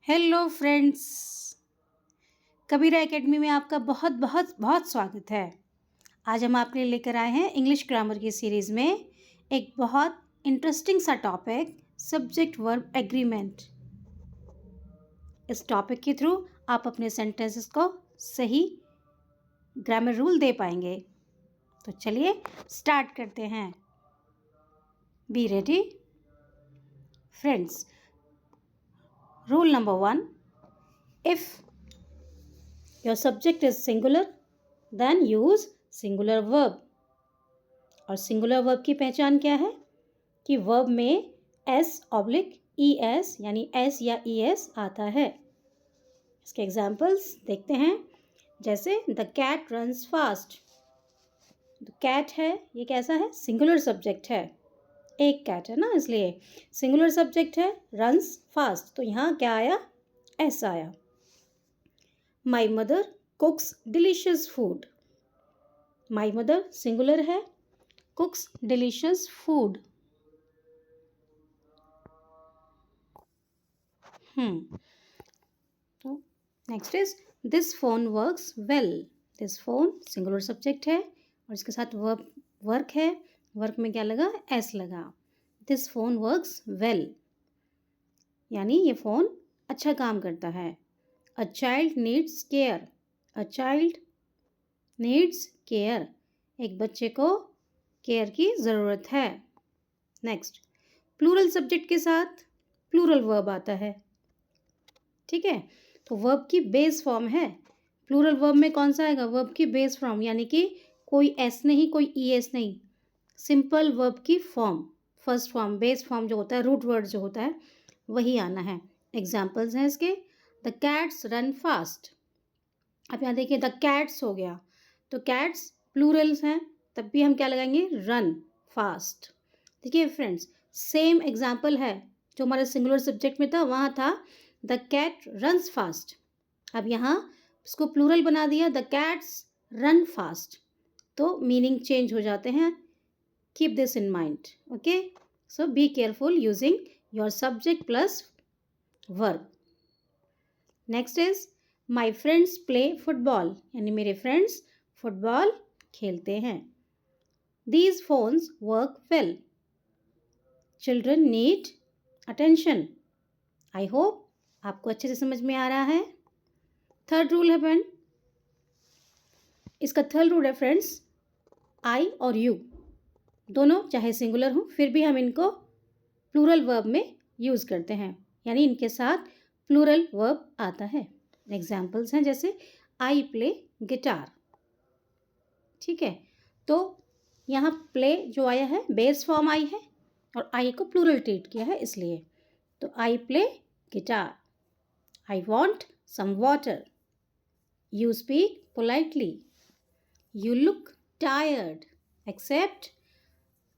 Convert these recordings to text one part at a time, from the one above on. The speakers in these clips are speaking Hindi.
Hello friends. कबीरा एकेडमी में आपका बहुत बहुत बहुत स्वागत है। आज हम आपके लिए लेकर आए हैं इंग्लिश ग्रामर की सीरीज़ में एक बहुत इंटरेस्टिंग सा टॉपिक, सब्जेक्ट वर्ब एग्रीमेंट। इस टॉपिक के थ्रू आप अपने सेंटेंसेस को सही ग्रामर रूल दे पाएंगे। तो चलिए स्टार्ट करते हैं। Be ready friends. Rule number 1, if your subject is singular then use singular verb। और singular verb की पहचान क्या है कि verb में s/es यानी s या es आता है। इसके एग्जाम्पल्स देखते हैं। जैसे the cat runs fast. Cat है, ये कैसा है? सिंगुलर सब्जेक्ट है, एक कैट है ना, इसलिए सिंगुलर सब्जेक्ट है। रन्स फास्ट, तो यहाँ क्या आया? s आया। My mother cooks delicious food। My mother singular है, cooks delicious food। तो next is this phone works well। This phone singular subject है और इसके साथ verb work है। work में क्या लगा? s लगा। This phone works well यानी ये फ़ोन अच्छा काम करता है। A child needs care। A child needs care, एक बच्चे को केयर की ज़रूरत है। नेक्स्ट, प्लूरल सब्जेक्ट के साथ प्लूरल वर्ब आता है। ठीक है, तो वर्ब की बेस फॉर्म है। प्लूरल वर्ब में कौन सा आएगा? वर्ब की बेस फॉर्म, यानी कि कोई एस नहीं, कोई ई एस नहीं, सिंपल वर्ब की form, first form, base form जो होता है, रूट वर्ड जो होता है, वही आना है। एग्जाम्पल्स हैं इसके। The cats run fast. अब यहाँ देखिए, द कैट्स हो गया, तो कैट्स प्लूरल्स हैं, तब भी हम क्या लगाएंगे? Run fast. देखिए फ्रेंड्स, सेम एग्जाम्पल है जो हमारे सिंगुलर सब्जेक्ट में था, वहाँ था द कैट रन्स फास्ट। अब यहाँ इसको प्लूरल बना दिया, द कैट्स रन फास्ट, तो मीनिंग चेंज हो जाते हैं। Keep this in mind. Okay, so be careful using your subject plus verb. Next is my friends play football, यानी मेरे फ्रेंड्स फुटबॉल खेलते हैं। These phones work well. Children need attention. I hope आपको अच्छे से समझ में आ रहा है। थर्ड रूल है फ्रेंड, इसका थर्ड रूल है फ्रेंड्स, आई और यू दोनों चाहे सिंगुलर हो, फिर भी हम इनको प्लूरल वर्ब में यूज़ करते हैं, यानी इनके साथ प्लूरल वर्ब आता है। एग्जाम्पल्स हैं जैसे आई प्ले गिटार। ठीक है, तो यहाँ प्ले जो आया है बेस फॉर्म आई है और आई को प्लूरल ट्रीट किया है, इसलिए तो I play guitar. I want some water. You speak politely. You look tired. Except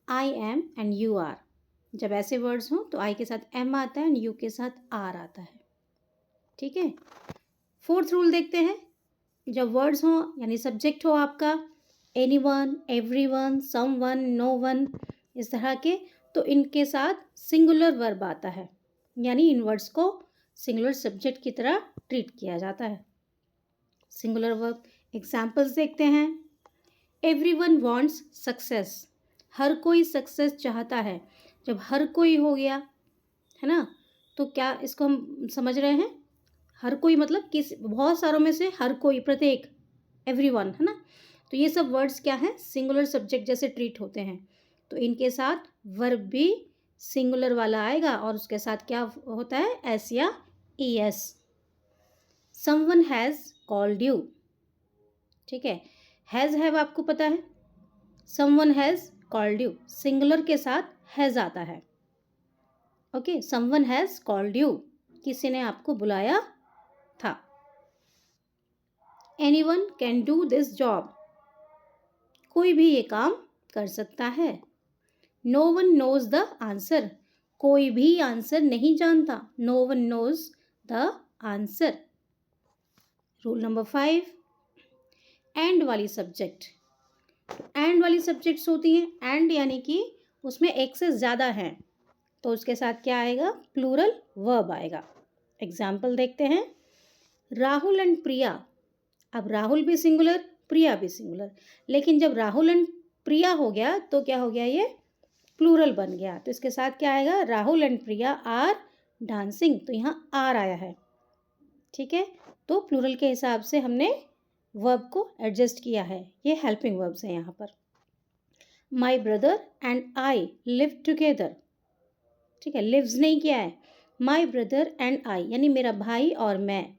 I am and you are. जब ऐसे वर्ड्स हों तो आई के साथ एम आता है एंड यू के साथ आर आता है। ठीक है, फोर्थ रूल देखते हैं। जब वर्ड्स हों यानी सब्जेक्ट हो आपका एनीवन, एवरीवन, समवन, नोवन, इस तरह के, तो इनके साथ सिंगुलर वर्ब आता है, यानी इन वर्ड्स को सिंगुलर सब्जेक्ट की तरह ट्रीट किया जाता है। सिंगुलर वर्ब एग्जाम्पल्स देखते हैं। Everyone wants success. हर कोई सक्सेस चाहता है। जब हर कोई हो गया है ना, तो क्या इसको हम समझ रहे हैं? हर कोई मतलब किस, बहुत सारों में से हर कोई, प्रत्येक, एवरीवन, है ना। तो ये सब वर्ड्स क्या हैं? सिंगुलर सब्जेक्ट जैसे ट्रीट होते हैं, तो इनके साथ वर्ब भी सिंगुलर वाला आएगा और उसके साथ क्या होता है? एस या E S. Someone has called you. ठीक है, हैज़ हैव आपको पता है, someone has called you, singular के साथ हैज़ आता है। Okay, someone has called you, किसी ने आपको बुलाया था। Anyone can do this job. कोई भी ये काम कर सकता है। No one knows the answer. कोई भी आंसर नहीं जानता। No one knows the answer. Rule number 5, and वाली सब्जेक्ट। एंड वाली सब्जेक्ट्स होती हैं, एंड यानी कि उसमें एक से ज़्यादा हैं, तो उसके साथ क्या आएगा? प्लूरल वर्ब आएगा। एग्जाम्पल देखते हैं, राहुल एंड प्रिया। अब राहुल भी सिंगुलर, प्रिया भी सिंगुलर, लेकिन जब राहुल एंड प्रिया हो गया तो क्या हो गया, ये प्लूरल बन गया। तो इसके साथ क्या आएगा, Rahul and Priya are dancing, तो यहाँ आर आया है। ठीक है, तो प्लूरल के हिसाब से हमने वर्ब को एडजस्ट किया है। ये हेल्पिंग वर्ब्स हैं यहाँ पर। माई brother and I live together. ठीक है, लिव्स नहीं किया है, माई ब्रदर एंड आई यानी मेरा भाई और मैं,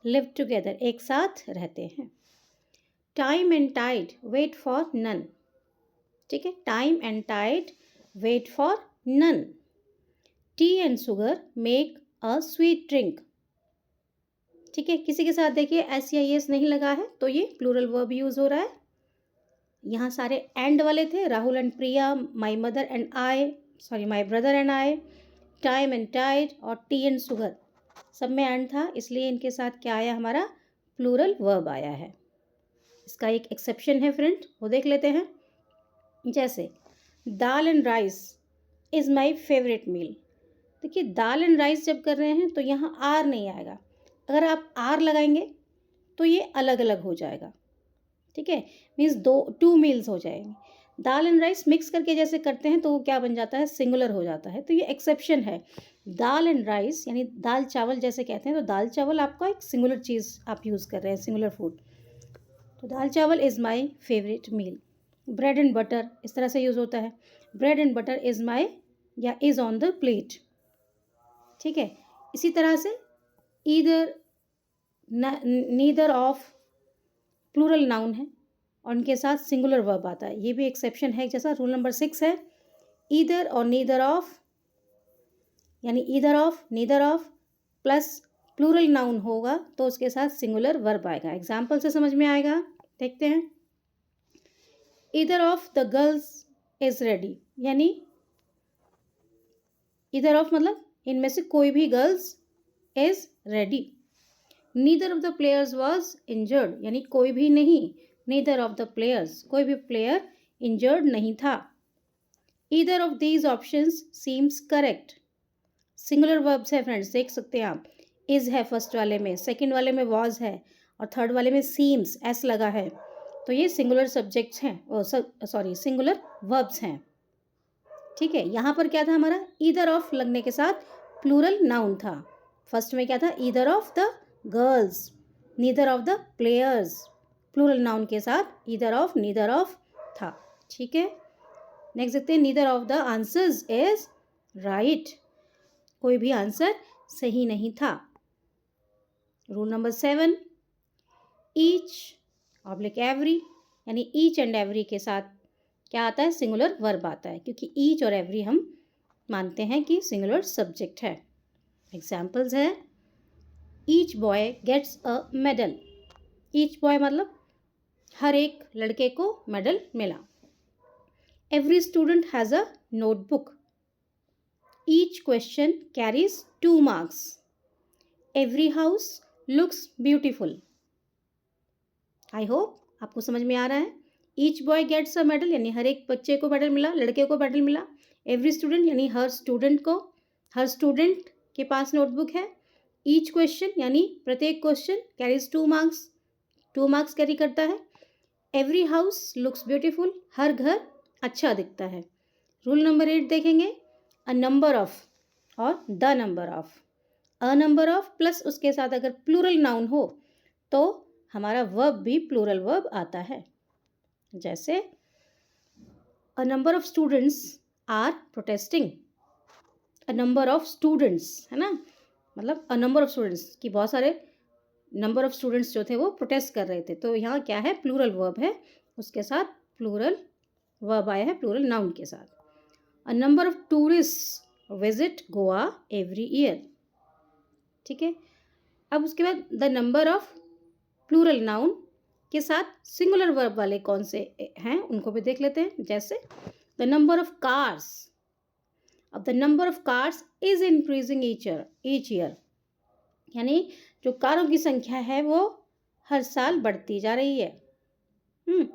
लिव टुगेदर एक साथ रहते हैं। Time and tide wait for none. ठीक है, time and tide wait for none. Tea and sugar make a sweet drink. ठीक है, किसी के साथ देखिए एस या एस नहीं लगा है तो ये प्लूरल वर्ब यूज हो रहा है। यहाँ सारे एंड वाले थे, Rahul and Priya, my mother and I, sorry my brother and I, time and tide और टी एंड शुगर, सब में एंड था, इसलिए इनके साथ क्या आया, हमारा प्लूरल वर्ब आया है। इसका एक एक्सेप्शन है फ्रेंड, वो देख लेते हैं। जैसे dal and rice is my favourite meal. देखिए दाल एंड राइस जब कर रहे हैं तो यहाँ आर नहीं आएगा, अगर आप आर लगाएंगे तो ये अलग अलग हो जाएगा। ठीक है, मीन्स टू मील्स हो जाएंगे। दाल एंड राइस मिक्स करके जैसे करते हैं तो वो क्या बन जाता है, सिंगुलर हो जाता है, तो ये एक्सेप्शन है। दाल एंड राइस यानी दाल चावल जैसे कहते हैं, तो दाल चावल आपका एक सिंगुलर चीज़ आप यूज़ कर रहे हैं, सिंगुलर फूड, तो dal chawal is my favourite meal. Bread and butter इस तरह से यूज़ होता है, bread and butter is my या इज़ ऑन द प्लेट। ठीक है, इसी तरह से either, neither of plural noun है और उनके साथ सिंगुलर वर्ब आता है, ये भी एक्सेप्शन है। जैसा रूल नंबर 6 है, ईदर और नीदर ऑफ, यानी either of neither of plus plural noun होगा तो उसके साथ सिंगुलर वर्ब आएगा। एग्जाम्पल से समझ में आएगा, देखते हैं। Either of the girls is ready, यानी ईदर ऑफ मतलब इनमें से कोई भी girls is ready. Neither of the players was injured, यानी कोई भी नहीं, नीदर ऑफ द प्लेयर्स, कोई भी प्लेयर इंजर्ड नहीं था। Either of these options seems correct, singular verbs है फ्रेंड्स, देख सकते हैं आप। इज है फर्स्ट वाले में, सेकंड वाले में वॉज है और थर्ड वाले में सीम्स एस लगा है, तो ये सिंगुलर सब्जेक्ट्स हैं, सॉरी सिंगुलर वर्ब्स हैं। ठीक है, यहाँ पर क्या था हमारा, ईदर ऑफ लगने के साथ प्लूरल नाउन था। फर्स्ट में क्या था, either of the girls, neither of the players, plural noun के साथ ईदर ऑफ नीदर ऑफ था। ठीक है, नेक्स्ट देखते हैं, neither of the answers is right, कोई भी आंसर सही नहीं था। Rule number 7, each oblique every, यानी ईच एंड एवरी के साथ क्या आता है, सिंगुलर वर्ब आता है, क्योंकि ईच और एवरी हम मानते हैं कि सिंगुलर सब्जेक्ट है। एग्जाम्पल्स है, each boy gets a medal, each boy मतलब हर एक लड़के को मेडल मिला। Every student has a notebook, each question carries 2 marks. Every house looks beautiful. I hope आपको समझ में आ रहा है। Each boy gets a medal यानी हर एक बच्चे को मेडल मिला, लड़के को मेडल मिला। एवरी स्टूडेंट यानी हर स्टूडेंट को, हर स्टूडेंट के पास नोटबुक है। ईच क्वेश्चन यानी प्रत्येक question carries 2 marks, 2 marks carry करता है। एवरी हाउस लुक्स ब्यूटीफुल, हर घर अच्छा दिखता है। रूल नंबर 8 देखेंगे, अ नंबर ऑफ और the number of. A number of plus उसके साथ अगर प्लूरल नाउन हो तो हमारा वर्ब भी प्लूरल वर्ब आता है। जैसे a number of students are protesting, a number of students है ना, मतलब अ नंबर ऑफ स्टूडेंट्स की बहुत सारे नंबर ऑफ स्टूडेंट्स जो थे वो प्रोटेस्ट कर रहे थे, तो यहाँ क्या है, प्लूरल वर्ब है, उसके साथ प्लूरल वर्ब आया है प्लूरल नाउन के साथ। A number of tourist visit Goa every year. ठीक है, अब उसके बाद the number of plural noun के साथ सिंगुलर वर्ब वाले कौन से हैं उनको भी देख लेते हैं। जैसे द नंबर ऑफ कार्स, अब the number of cars is increasing each year, यानी जो कारों की संख्या है वो हर साल बढ़ती जा रही है।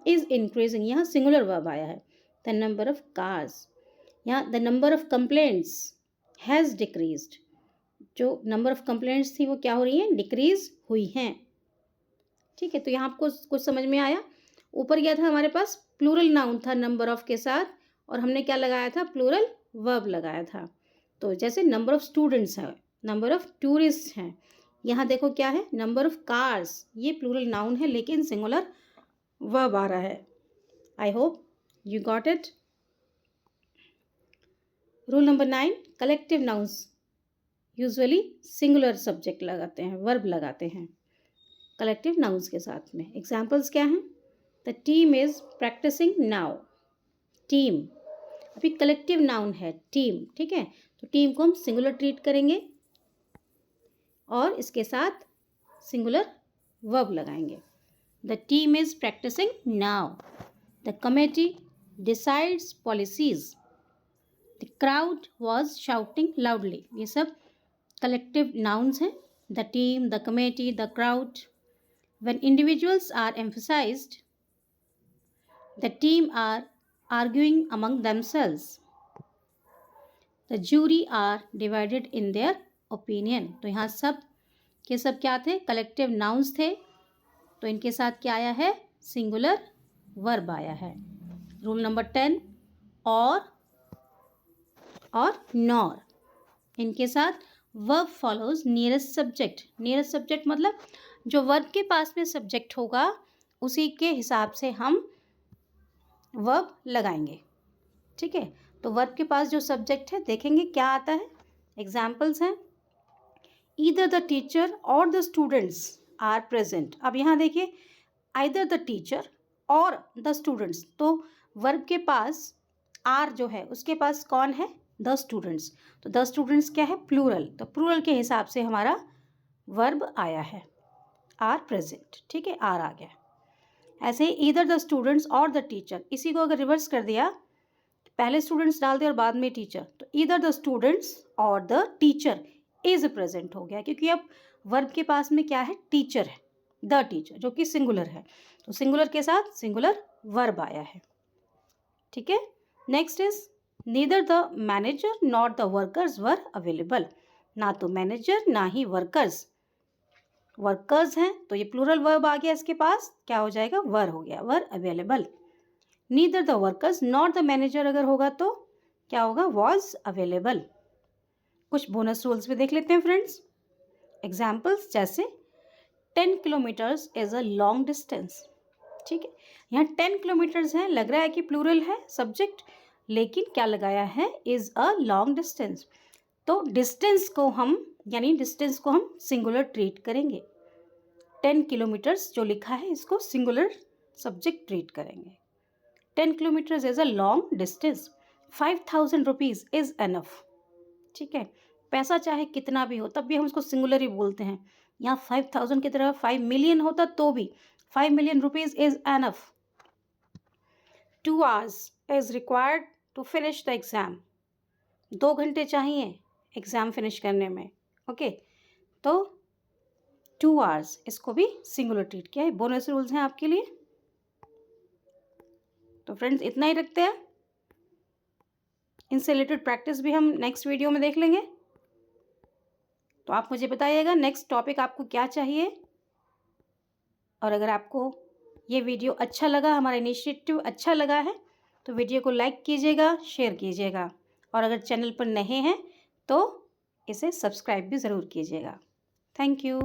इज इंक्रीजिंग, यहाँ सिंगुलर वर्ब आया है, द नंबर ऑफ कार्स। यहाँ the number of complaints has decreased, जो नंबर ऑफ़ कंप्लेंट्स थी वो क्या हो रही हैं, डिक्रीज़ हुई हैं। ठीक है, तो यहाँ आपको कुछ समझ में आया। ऊपर क्या था हमारे पास, प्लूरल नाउन था नंबर ऑफ़ के साथ, और हमने क्या लगाया था, प्लूरल वर्ब लगाया था। तो जैसे नंबर ऑफ़ स्टूडेंट्स है, नंबर ऑफ़ टूरिस्ट हैं। यहाँ देखो क्या है, नंबर ऑफ़ कार्स, ये प्लूरल नाउन है लेकिन सिंगुलर वर्ब आ रहा है। I hope you got it. Rule number 9, collective nouns usually singular subject लगाते हैं, वर्ब लगाते हैं कलेक्टिव नाउन्स के साथ में। एग्जाम्पल्स क्या हैं, the team is practising now. Team अभी कलेक्टिव नाउन है, टीम, ठीक है, तो टीम को हम सिंगुलर ट्रीट करेंगे और इसके साथ सिंगुलर वर्ब लगाएंगे। The team is practising now. The committee decides policies. The crowd was shouting loudly. ये सब कलेक्टिव नाउन्स हैं, the team, the committee, the crowd. When individuals are emphasized, the team are arguing among themselves. The jury are divided in their opinion. तो यहाँ सब के सब क्या थे, कलेक्टिव नाउन्स थे, तो इनके साथ क्या आया है, सिंगुलर वर्ब आया है। रूल नंबर 10, और नॉर, इनके साथ verb follows nearest subject. Nearest subject मतलब जो वर्ब के पास में सब्जेक्ट होगा उसी के हिसाब से हम वर्ब लगाएंगे। ठीक है, तो वर्ब के पास जो सब्जेक्ट है देखेंगे क्या आता है। एग्जाम्पल्स हैं, ईदर द टीचर और द स्टूडेंट्स आर प्रेजेंट। अब यहाँ देखिए, आइदर द टीचर और द स्टूडेंट्स, तो वर्ब के पास आर जो है उसके पास कौन है, द स्टूडेंट्स। तो द स्टूडेंट्स क्या है, प्लूरल, तो प्लूरल के हिसाब से हमारा वर्ब आया है, आर प्रेजेंट। ठीक है, आर आ गया। ऐसे ही ईदर द स्टूडेंट्स और द टीचर, इसी को अगर रिवर्स कर दिया, पहले स्टूडेंट्स डाल दिया और बाद में टीचर, तो ईदर द स्टूडेंट्स और द टीचर इज प्रेजेंट हो गया, क्योंकि अब वर्ब के पास में क्या है, टीचर है, द टीचर, जो कि सिंगुलर है, तो सिंगुलर के साथ सिंगुलर वर्ब आया है। ठीक है, next is neither the manager not the workers were available. ना तो मैनेजर ना ही वर्कर्स, वर्कर्स हैं तो ये प्लूरल वर्ब आ गया, इसके पास क्या हो जाएगा, वर हो गया, were available. Neither the workers not the manager अगर होगा तो क्या होगा, वॉज अवेलेबल। कुछ बोनस रूल्स भी देख लेते हैं फ्रेंड्स। एग्जाम्पल्स जैसे 10 kilometres is a long distance. ठीक है, यहाँ 10 किलोमीटर्स है, लग रहा है कि प्लूरल है सब्जेक्ट, लेकिन क्या लगाया है, इज अ लॉन्ग डिस्टेंस, तो डिस्टेंस को हम सिंगुलर ट्रीट करेंगे। 10 किलोमीटर्स जो लिखा है इसको सिंगुलर सब्जेक्ट ट्रीट करेंगे। 10 kilometres is a long distance. 5000 rupees is enough. ठीक है, पैसा चाहे कितना भी हो तब भी हम उसको सिंगुलर ही बोलते हैं। यहाँ 5000 की तरह 5 मिलियन होता तो भी 5 million rupees is enough. 2 hours is required to finish the exam. 2 घंटे चाहिए एग्ज़ाम फिनिश करने में। ओके, तो 2 hours इसको भी सिंगुलर ट्रीट किया है। बोनस रूल्स हैं आपके लिए। तो फ्रेंड्स इतना ही रखते हैं, इनसे रिलेटेड प्रैक्टिस भी हम नेक्स्ट वीडियो में देख लेंगे। तो आप मुझे बताइएगा नेक्स्ट टॉपिक आपको क्या चाहिए, और अगर आपको ये वीडियो अच्छा लगा, हमारा इनिशिएटिव अच्छा लगा है, तो वीडियो को लाइक कीजिएगा, शेयर कीजिएगा, और अगर चैनल पर नए हैं तो इसे सब्सक्राइब भी ज़रूर कीजिएगा। Thank you.